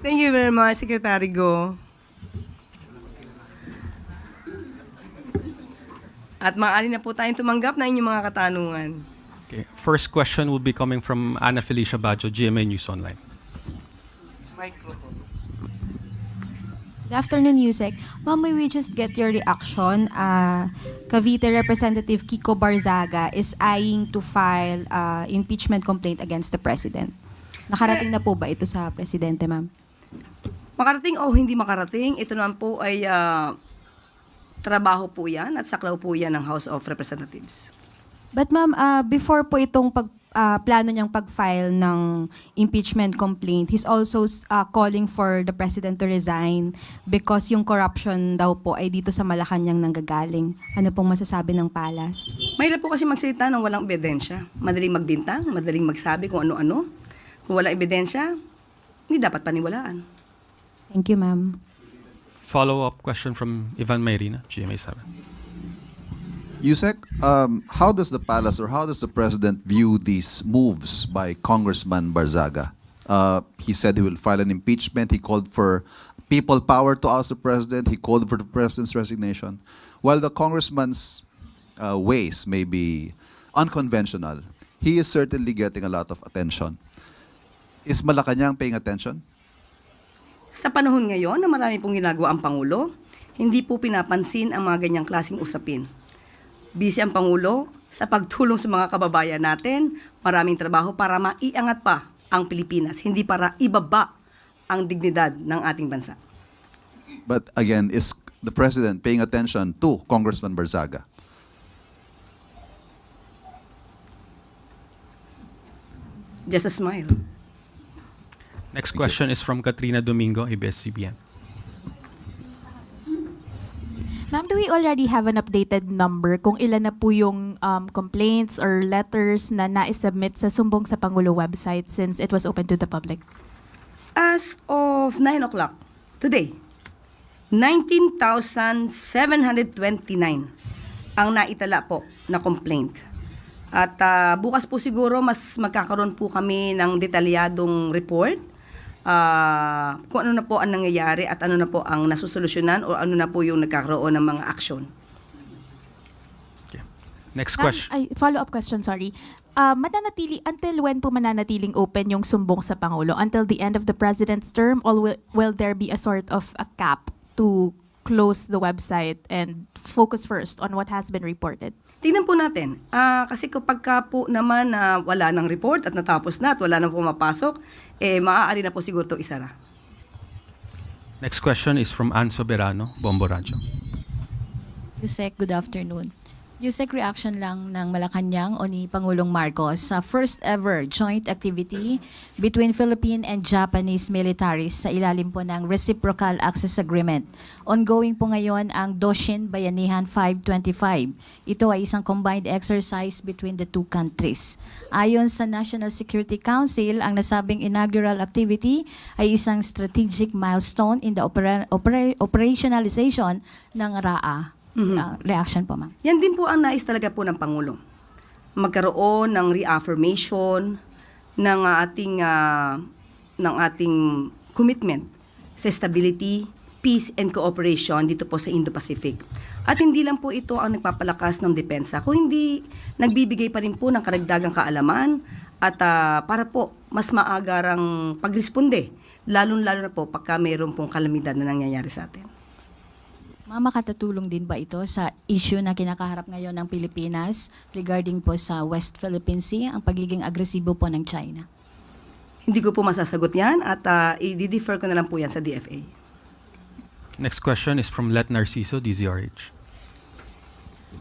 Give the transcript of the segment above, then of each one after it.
Thank you very much, Secretary Go. At maaari na po tayong tumanggap na inyong mga katanungan. Okay. First question will be coming from Ana Felicia Bajo, GMA News Online. Good afternoon, Yusek. Ma'am, may we just get your reaction? Cavite Representative Kiko Barzaga is eyeing to file impeachment complaint against the President. Nakarating na po ba ito sa Presidente, ma'am? Makarating o hindi makarating, ito naman po ay trabaho po yan at saklaw po yan ng House of Representatives. But ma'am, before po itong plano niyang pag-file ng impeachment complaint, he's also calling for the President to resign because yung corruption daw po ay dito sa Malacanang nanggagaling. Ano pong masasabi ng palas? Mahirap po kasi magsalita ng walang ebidensya. Madaling magbintang, madaling magsabi kung ano-ano. Kung walang ebidensya, hindi dapat paniwalaan. Thank you, ma'am. Follow-up question from Ivan Mayrina, GMA 7. Yusek, how does the palace or how does the president view these moves by Congressman Barzaga? He said he will file an impeachment. He called for people power to oust the president. He called for the president's resignation. While the congressman's ways may be unconventional, he is certainly getting a lot of attention. Is Malacanang paying attention? Sa panahon ngayon na marami pong ginagawa ang Pangulo, hindi po pinapansin ang mga ganyang klaseng usapin. Busy ang Pangulo sa pagtulong sa mga kababayan natin, maraming trabaho para maiangat pa ang Pilipinas, hindi para ibaba ang dignidad ng ating bansa. But again, is the president paying attention to Congressman Barzaga? Just a smile. Next question is from Katrina Domingo, ABS-CBN. Ma'am, do we already have an updated number kung ilan na po yung complaints or letters na na-submit sa Sumbong sa Pangulo website since it was open to the public? As of 9 o'clock today, 19,729 ang naitala po na complaint. At bukas po siguro mas magkakaroon po kami ng detalyadong report kung ano na po ang nangyayari at ano na po ang nasusolusyonan o ano na po yung nagkakaroon ng mga aksyon. Okay. Next question. Follow-up question, sorry. Mananatili, until when po mananatiling open yung Sumbong sa Pangulo? Until the end of the President's term, or will there be a sort of a cap to close the website and focus first on what has been reported? Tingnan po natin. Kasi kapag po naman wala ng report at natapos na at wala nang pumapasok, maaari na po siguro ito isara. Next question is from Ann Soberano, Bombo Radyo. Yusek, good afternoon. Yusek, reaction lang ng Malacanang o ni Pangulong Marcos sa first ever joint activity between Philippine and Japanese militaries sa ilalim po ng Reciprocal Access Agreement. Ongoing po ngayon ang Doshin Bayanihan 525. Ito ay isang combined exercise between the two countries. Ayon sa National Security Council, ang nasabing inaugural activity ay isang strategic milestone in the operationalization ng RAA. Reaction po, ma'am. Yan din po ang nais talaga po ng Pangulo. Magkaroon ng reaffirmation ng ating commitment sa stability, peace and cooperation dito po sa Indo-Pacific. At hindi lang po ito ang nagpapalakas ng depensa, kung hindi nagbibigay pa rin po ng karagdagang kaalaman at para po mas maagarang pagresponde, lalong-lalo na po pagka mayroon pong kalamidad na nangyayari sa atin. Ma'am, makatatulong din ba ito sa issue na kinakaharap ngayon ng Pilipinas regarding po sa West Philippine Sea, ang pagiging agresibo po ng China? Hindi ko po masasagot yan at i-defer ko na lang po yan sa DFA. Next question is from Let Narciso, DZRH.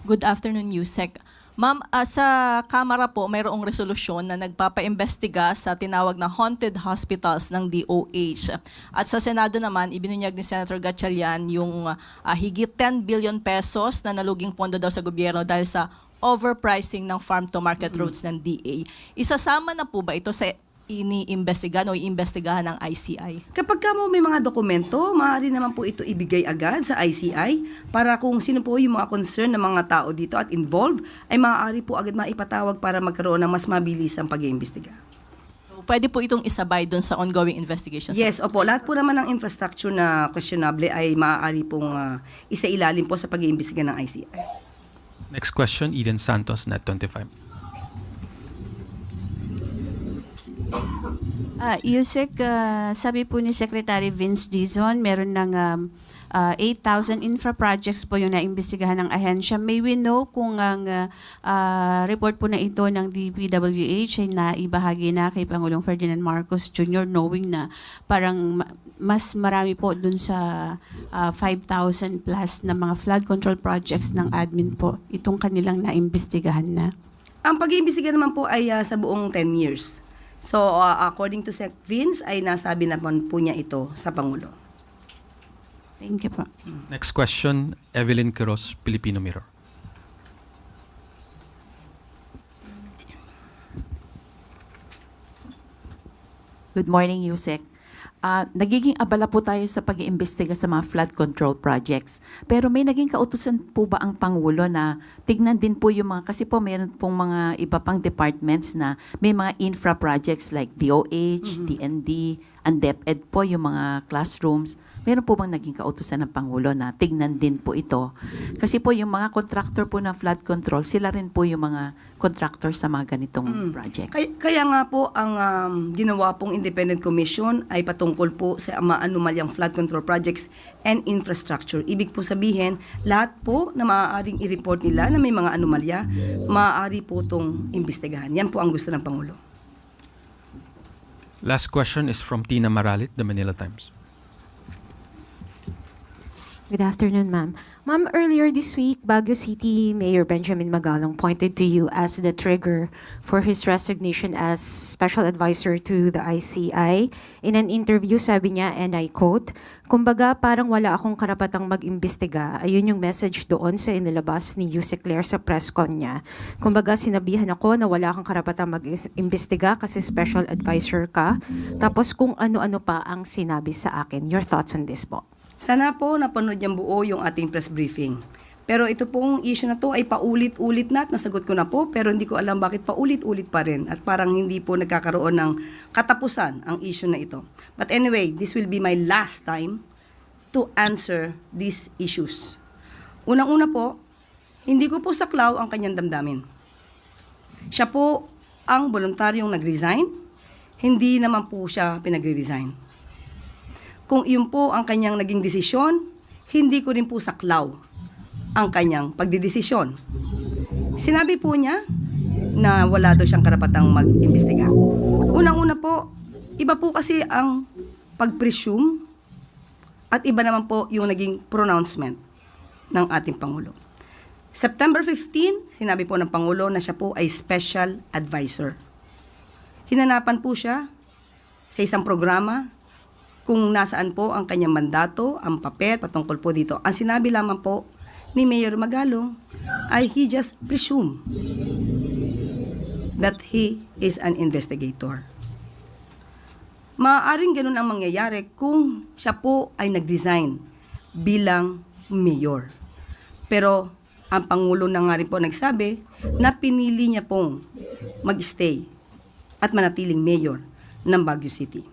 Good afternoon, Yusek. Ma'am, sa Kamara po, mayroong resolusyon na nagpapaimbestiga sa tinawag na haunted hospitals ng DOH. At sa Senado naman, ibinunyag ni Senator Gatchalian yung higit 10 billion pesos na naluging pondo daw sa gobyerno dahil sa overpricing ng farm-to-market roads ng DA. Isasama na po ba ito sa iniimbestigahan o iimbestigahan ng ICI? Kapag mo may mga dokumento, maaari naman po ito ibigay agad sa ICI para kung sino po yung mga concern ng mga tao dito at involved, ay maaari po agad maipatawag para magkaroon ng mas mabilis ang pag-iimbestiga. So Pwede po itong isabay doon sa ongoing investigation. Yes, opo. Lahat po naman ng infrastructure na questionable ay maaari pong isailalim po sa pag-iimbestiga ng ICI. Next question, Eden Santos, Net25. Yusek, sabi po ni Secretary Vince Dizon, meron ng 8,000 infra projects po yung naimbestigahan ng ahensya. May we know kung ang report po na ito ng DPWH ay naibahagi na kay Pangulong Ferdinand Marcos Jr. knowing na parang mas marami po dun sa 5,000 plus na mga flood control projects ng admin po itong kanilang naimbestigahan na? Ang pag-iimbestiga naman po ay sa buong 10 years. So, according to Sec Vince, ay nasabi naman po niya ito sa Pangulo. Thank you po. Next question, Evelyn Quiroz, Filipino Mirror. Good morning, Yusek. Nagiging abala po tayo sa pag-iimbestiga sa mga flood control projects. Pero may naging kautusan po ba ang Pangulo na tignan din po yung mga, kasi po meron pong mga iba pang departments na may mga infra projects like DOH, TND, and DepEd po yung mga classrooms. Meron po bang naging kautusan ng Pangulo na tignan din po ito? Kasi po yung mga contractor po ng flood control, sila rin po yung mga contractor sa mga ganitong projects. Kaya nga po ang ginawa pong independent commission ay patungkol po sa mga anomalyang flood control projects and infrastructure. Ibig po sabihin, lahat po na maaaring i-report nila na may mga anomalya, maaari po itong imbestigahan. Yan po ang gusto ng Pangulo. Last question is from Tina Maralit, The Manila Times. Good afternoon, ma'am. Ma'am, earlier this week, Baguio City Mayor Benjamin Magalong pointed to you as the trigger for his resignation as Special Advisor to the ICI. In an interview, sabi niya, and I quote, "Kumbaga, parang wala akong karapatang mag-imbestiga." Ayun yung message doon sa inilabas ni Yusek Claire sa press con niya. Kumbaga, sinabihan ako na wala akong karapatang mag-imbestiga kasi Special Advisor ka. Tapos kung ano-ano pa ang sinabi sa akin. Your thoughts on this po? Sana po napanood niyang buo yung ating press briefing. Pero ito pong issue na to ay paulit-ulit na at nasagot ko na po, pero hindi ko alam bakit paulit-ulit pa rin at parang hindi po nagkakaroon ng katapusan ang issue na ito. But anyway, this will be my last time to answer these issues. Unang-una po, hindi ko po saklaw ang kanyang damdamin. Siya po ang voluntaryong nag-resign, hindi naman po siya pinagre-resign. Kung iyon po ang kanyang naging desisyon, hindi ko rin po saklaw ang kanyang pagdidesisyon. Sinabi po niya na wala daw siyang karapatang mag-imbestiga. Unang-una po, iba po kasi ang pag-presume at iba naman po yung naging pronouncement ng ating Pangulo. September 15, sinabi po ng Pangulo na siya po ay Special Advisor. Hinanapan po siya sa isang programa kung nasaan po ang kanyang mandato, ang papel patungkol po dito. Ang sinabi lamang po ni Mayor Magalong ay he just presume that he is an investigator. Maaaring ganun ang mangyayari kung siya po ay nag-design bilang mayor. Pero ang Pangulo na nga rin po nagsabi na pinili niya pong mag-stay at manatiling mayor ng Baguio City.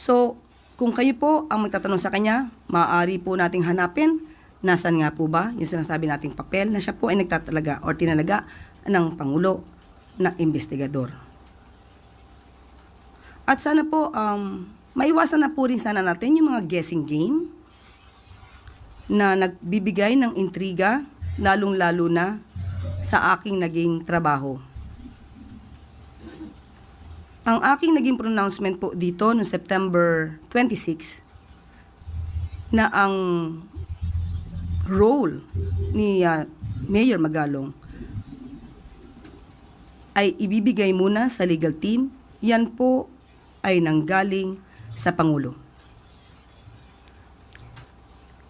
So, kung kayo po ang magtatanong sa kanya, maaari po nating hanapin nasan nga po ba yung sinasabi nating papel na siya po ay nagtatalaga o tinalaga ng Pangulo na investigador. At sana po, maiwasan na po rin sana natin yung mga guessing game na nagbibigay ng intriga, lalong-lalo na sa aking naging trabaho. Ang aking naging pronouncement po dito noong September 26 na ang role ni Mayor Magalong ay ibibigay muna sa legal team, yan po ay nanggaling sa Pangulo.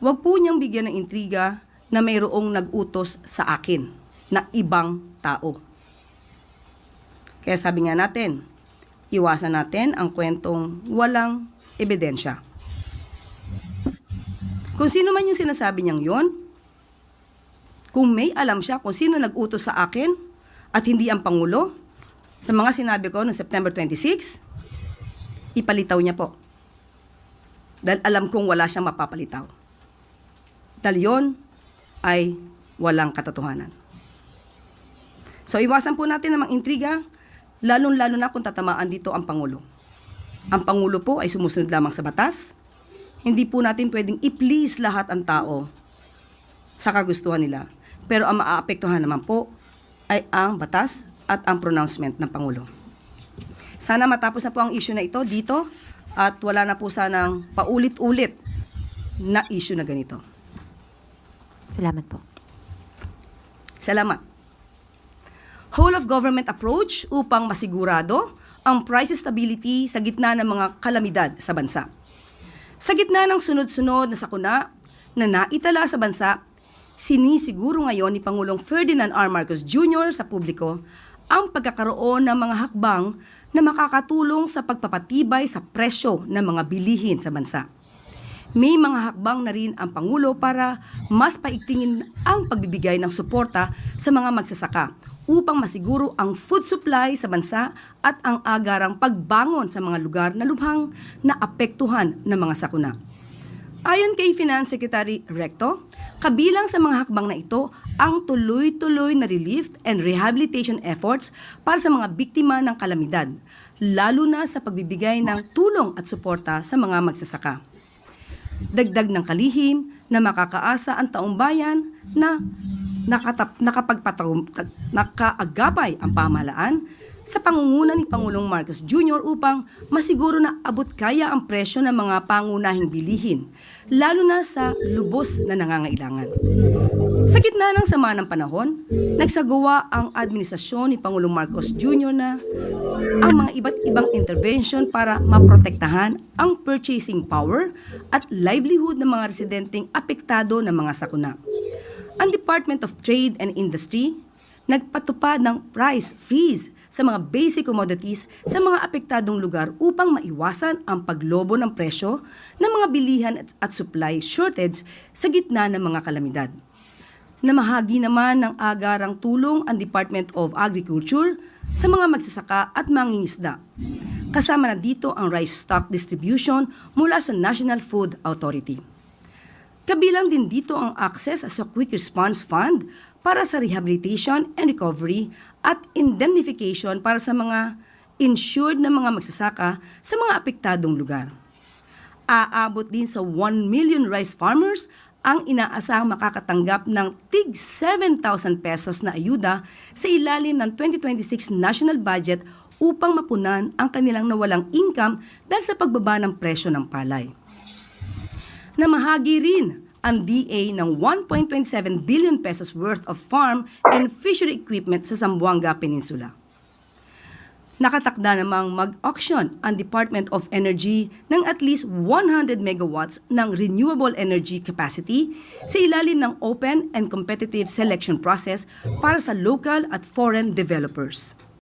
Huwag po niyang bigyan ng intriga na mayroong nag-utos sa akin na ibang tao. Kaya sabi nga natin, iwasan natin ang kwentong walang ebidensya. Kung sino man yung sinasabi niyang yon, kung may alam siya kung sino nag-utos sa akin, at hindi ang Pangulo, sa mga sinabi ko noong September 26, ipalitaw niya po. Dahil alam kong wala siyang mapapalitaw. Dahil yun ay walang katotohanan. So iwasan po natin ang mga intriga, lalong-lalo na kung tatamaan dito ang Pangulo. Ang Pangulo po ay sumusunod lamang sa batas. Hindi po natin pwedeng i-please lahat ang tao sa kagustuhan nila. Pero ang maaapektuhan naman po ay ang batas at ang pronouncement ng Pangulo. Sana matapos na po ang issue na ito dito at wala na po sanang paulit-ulit na issue na ganito. Salamat po. Salamat. Whole of government approach upang masigurado ang price stability sa gitna ng mga kalamidad sa bansa. Sa gitna ng sunod-sunod na sakuna na naitala sa bansa, sinisiguro ngayon ni Pangulong Ferdinand R. Marcos Jr. sa publiko ang pagkakaroon ng mga hakbang na makakatulong sa pagpapatibay sa presyo ng mga bilihin sa bansa. May mga hakbang na rin ang Pangulo para mas paigtingin ang pagbibigay ng suporta sa mga magsasaka upang masiguro ang food supply sa bansa at ang agarang pagbangon sa mga lugar na lubhang naapektuhan ng mga sakuna. Ayon kay Finance Secretary Recto, kabilang sa mga hakbang na ito ang tuloy-tuloy na relief and rehabilitation efforts para sa mga biktima ng kalamidad, lalo na sa pagbibigay ng tulong at suporta sa mga magsasaka. Dagdag ng kalihim na makakaasa ang taong bayan na nakaagapay ang pamahalaan sa pangunguna ni Pangulong Marcos Jr. upang masiguro na abot kaya ang presyo ng mga pangunahing bilihin, lalo na sa lubos na nangangailangan. Sa gitna ng sama ng panahon, nagsagawa ang administrasyon ni Pangulong Marcos Jr. na ang mga iba't ibang intervention para maprotektahan ang purchasing power at livelihood ng mga residenteng apektado ng mga sakuna. Ang Department of Trade and Industry nagpatupad ng price freeze sa mga basic commodities sa mga apektadong lugar upang maiwasan ang paglobo ng presyo ng mga bilihan at supply shortage sa gitna ng mga kalamidad. Namahagi naman ng agarang tulong ang Department of Agriculture sa mga magsasaka at mangingisda. Kasama na dito ang rice stock distribution mula sa National Food Authority. Kabilang din dito ang access sa Quick Response Fund para sa rehabilitation and recovery at indemnification para sa mga insured na mga magsasaka sa mga apektadong lugar. Aabot din sa 1 million rice farmers ang inaasahang makakatanggap ng tig 7,000 pesos na ayuda sa ilalim ng 2026 national budget upang mapunan ang kanilang nawalang income dahil sa pagbaba ng presyo ng palay. Namahagi rin ang DA ng 1.27 billion pesos worth of farm and fishery equipment sa Zamboanga Peninsula. Nakatakda namang mag-auction ang Department of Energy ng at least 100 megawatts ng renewable energy capacity sa ilalim ng open and competitive selection process para sa local at foreign developers.